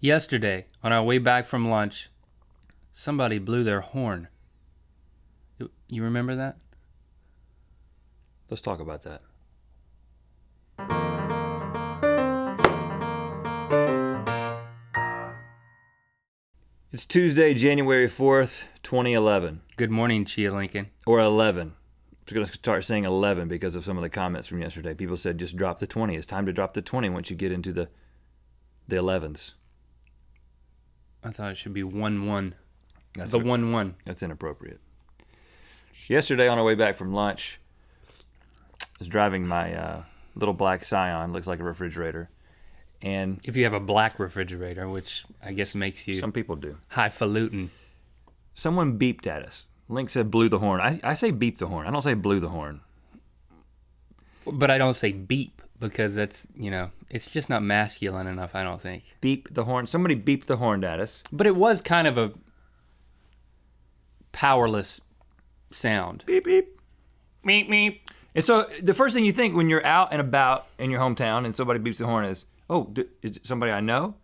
Yesterday, on our way back from lunch, somebody blew their horn. You remember that? Let's talk about that. It's Tuesday, January 4th, 2011. Good morning, Chia Lincoln. Or 11. I'm going to start saying 11 because of some of the comments from yesterday. People said just drop the 20. It's time to drop the 20 once you get into the 11s. I thought it should be 1-1. That's the 1-1. That's inappropriate. Yesterday on our way back from lunch, I was driving my little black Scion, looks like a refrigerator. And if you have a black refrigerator, which I guess makes you some people do highfalutin. Someone beeped at us. Link said blew the horn. I say beep the horn. I don't say blew the horn. But I don't say beep because that's, it's just not masculine enough, I don't think. Beep the horn. Somebody beeped the horn at us. But it was kind of a powerless sound. Beep, beep. Meep, meep. And so the first thing you think when you're out and about in your hometown and somebody beeps the horn is, oh, is it somebody I know?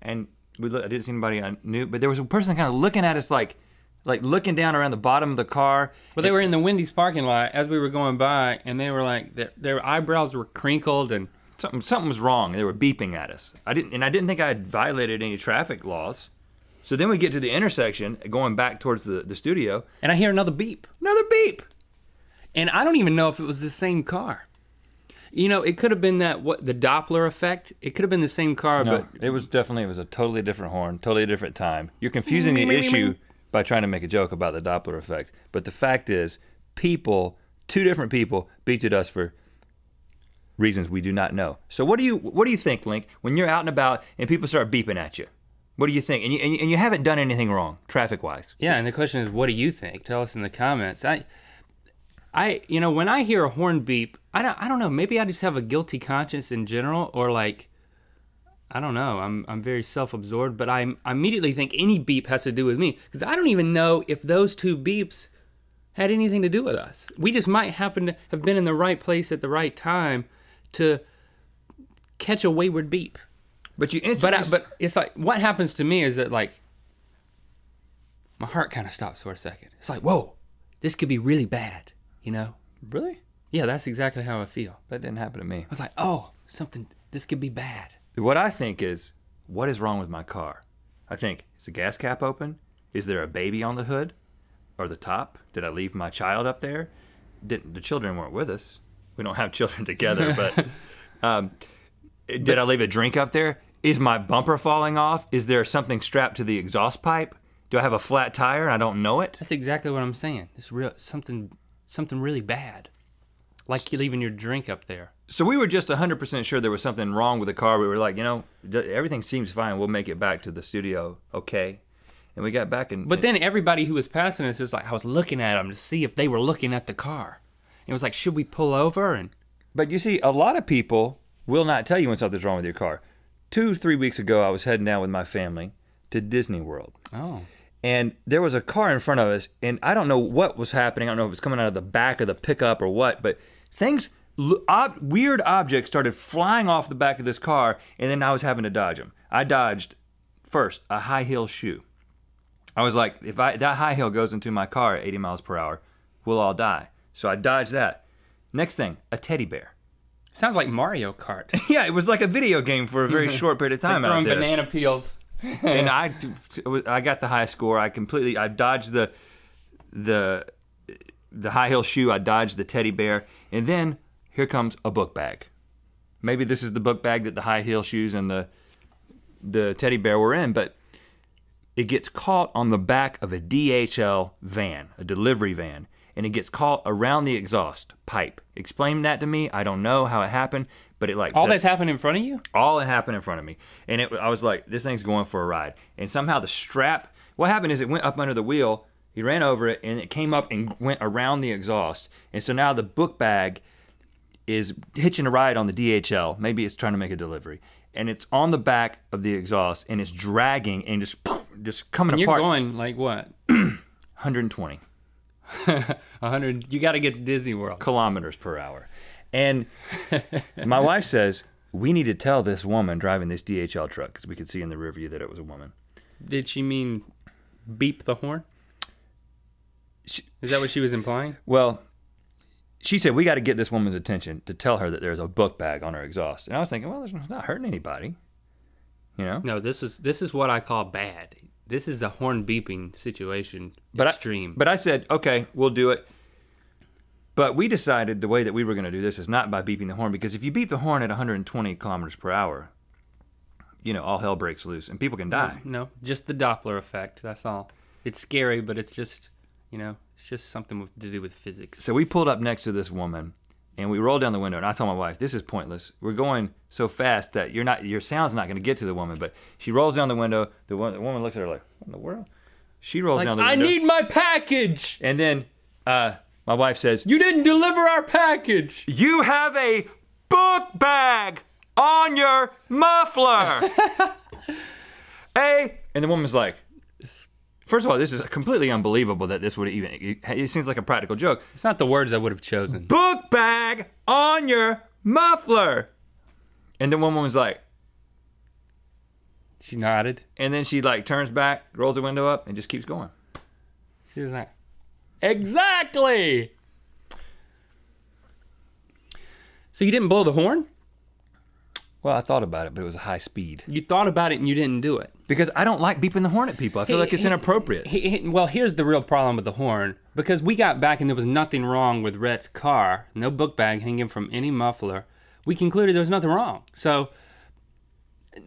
And I didn't see anybody I knew, but there was a person kind of looking at us like looking down around the bottom of the car. Well, they were in the Wendy's parking lot as we were going by, and they were like, their eyebrows were crinkled, and something was wrong. They were beeping at us. I didn't think I had violated any traffic laws. So then we get to the intersection, going back towards the studio, and I hear another beep. Another beep. And I don't even know if it was the same car. It could have been the Doppler effect. It could have been the same car, no, but it was a totally different horn, totally different time. You're confusing the issue by trying to make a joke about the Doppler effect. But the fact is, two different people beeped at us for reasons we do not know. So what do you think, Link, when you're out and about and people start beeping at you? What do you think? And you haven't done anything wrong, traffic-wise. Yeah, and the question is, what do you think? Tell us in the comments. When I hear a horn beep, I don't know, maybe I just have a guilty conscience in general, or I don't know, I'm very self-absorbed, but I immediately think any beep has to do with me, because I don't even know if those two beeps had anything to do with us. We just might happen to have been in the right place at the right time to catch a wayward beep. But you instantly... But it's like, what happens to me is that, my heart kind of stops for a second. It's like, whoa, this could be really bad. Really? Yeah, that's exactly how I feel. That didn't happen to me. I was like, oh, this could be bad. What I think is, what is wrong with my car? I think, is the gas cap open? Is there a baby on the hood? Or the top? Did I leave my child up there? The children weren't with us. We don't have children together, but did I leave a drink up there? Is my bumper falling off? Is there something strapped to the exhaust pipe? Do I have a flat tire and I don't know it? That's exactly what I'm saying. It's something really bad. Like you leaving your drink up there. So we were just 100% sure there was something wrong with the car. We were like, everything seems fine. We'll make it back to the studio, okay? And we got back and... But then everybody who was passing us was like, I was looking at them to see if they were looking at the car. It was like, should we pull over? But you see, a lot of people will not tell you when something's wrong with your car. 2-3 weeks ago, I was heading down with my family to Disney World. Oh. And there was a car in front of us, and I don't know what was happening. I don't know if it was coming out of the back of the pickup or what, but weird objects started flying off the back of this car, and then I was having to dodge them. I dodged, first, a high heel shoe. I was like, if that high heel goes into my car at 80 miles per hour, we'll all die. So I dodged that. Next thing, a teddy bear. Sounds like Mario Kart. Yeah, it was like a video game for a very short period of time like out there. throwing banana peels. And I got the high score. I dodged the high heel shoe. I dodged the teddy bear, and then here comes a book bag. Maybe this is the book bag that the high heel shoes and the teddy bear were in, but it gets caught on the back of a DHL van, a delivery van, and it gets caught around the exhaust pipe. Explain that to me. I don't know how it happened, but it all this happened in front of you? All it happened in front of me. And I was like, this thing's going for a ride. And somehow the strap, what happened is it went up under the wheel, he ran over it, and it came up and went around the exhaust. And so now the book bag is hitching a ride on the DHL. Maybe it's trying to make a delivery. And it's on the back of the exhaust, and it's dragging and just coming and apart. You're going like what? 120. 100. You got to get to Disney World. Kilometers per hour. And my wife says, we need to tell this woman driving this DHL truck, because we could see in the rear view that it was a woman. Did she mean beep the horn? Is that what she was implying? Well, she said, we got to get this woman's attention to tell her that there's a book bag on her exhaust. And I was thinking, well, it's not hurting anybody. You know? No, this is what I call bad. This is a horn beeping situation. But extreme. But I said, okay, we'll do it. But we decided the way that we were going to do this is not by beeping the horn, because if you beep the horn at 120 kilometers per hour, you know, all hell breaks loose and people can die. No, just the Doppler effect. That's all. It's scary, but it's just, you know, it's just something to do with physics. So we pulled up next to this woman and we rolled down the window, and I told my wife, this is pointless. We're going so fast that your sound's not going to get to the woman. But she rolls down the window. The woman looks at her like, what in the world? She rolls down the window. I need my package! And then my wife says, you didn't deliver our package! You have a book bag on your muffler! And the woman's like, first of all, this is completely unbelievable that this would even, it seems like a practical joke. It's not the words I would have chosen. Book bag on your muffler! And the woman was like, she nodded. and then she like turns back, rolls the window up, and just keeps going. She was like, exactly! So you didn't blow the horn? Well, I thought about it, but it was a high speed. You thought about it and you didn't do it. Because I don't like beeping the horn at people. I feel like it's inappropriate. Well, here's the real problem with the horn. Because we got back and there was nothing wrong with Rhett's car, no book bag hanging from any muffler, we concluded there was nothing wrong. So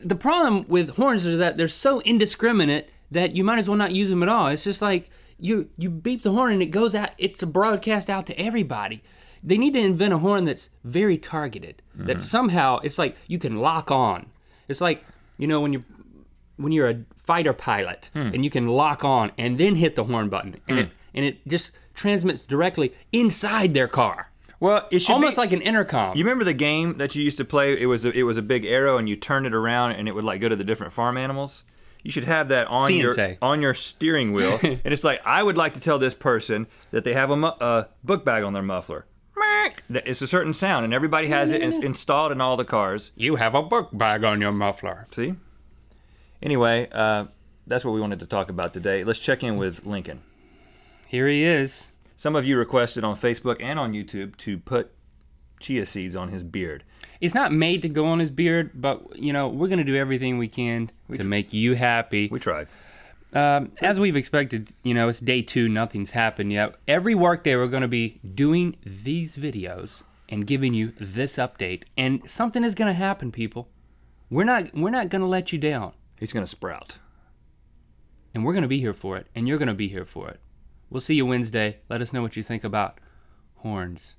the problem with horns is that they're so indiscriminate that you might as well not use them at all. It's just like you beep the horn and it goes out, it's a broadcast out to everybody. They need to invent a horn that's very targeted. Mm-hmm. That somehow, it's like you can lock on. It's like, you know, when you're a fighter pilot and you can lock on and then hit the horn button and it just transmits directly inside their car. Well, it should almost like an intercom. You remember the game that you used to play? It was a big arrow and you turned it around and it would like go to the different farm animals. You should have that on your steering wheel. And it's like, I would like to tell this person that they have a book bag on their muffler. It's a certain sound, and everybody has it installed in all the cars. You have a book bag on your muffler. See? Anyway, that's what we wanted to talk about today. Let's check in with Lincoln. Here he is. Some of you requested on Facebook and on YouTube to put chia seeds on his beard. It's not made to go on his beard, but, you know, we're going to do everything we can to make you happy. We tried. As we've expected, you know, it's day 2, nothing's happened yet. Every workday we're going to be doing these videos and giving you this update. And something is going to happen, people. We're not going to let you down. He's going to sprout. And we're going to be here for it, and you're going to be here for it. We'll see you Wednesday. Let us know what you think about horns.